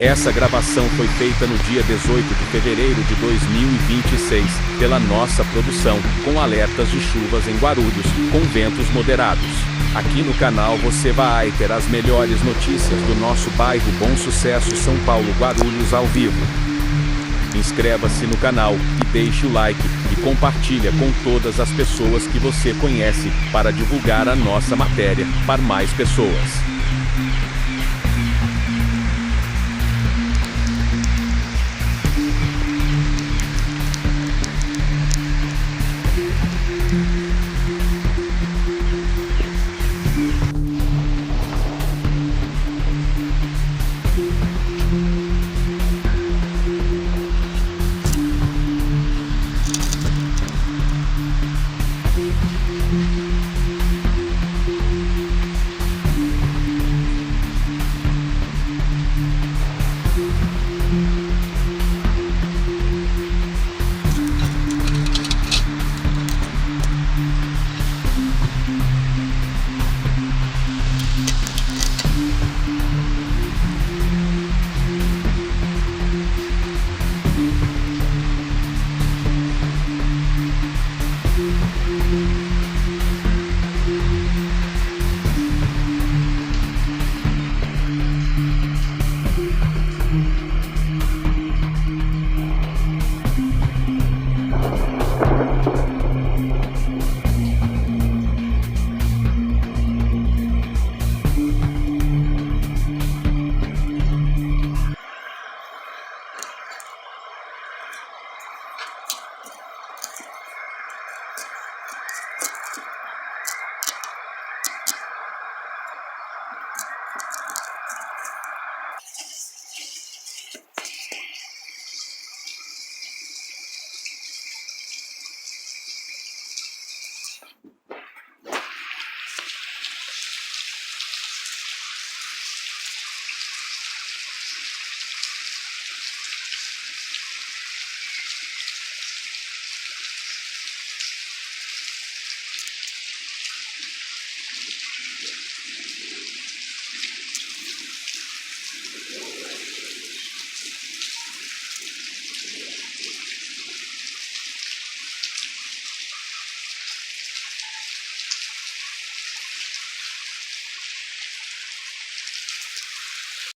Essa gravação foi feita no dia 18 de fevereiro de 2026, pela nossa produção, com alertas de chuvas em Guarulhos, com ventos moderados. Aqui no canal você vai ter as melhores notícias do nosso bairro Bonsucesso, São Paulo, Guarulhos ao vivo. Inscreva-se no canal e deixe o like e compartilha com todas as pessoas que você conhece para divulgar a nossa matéria para mais pessoas.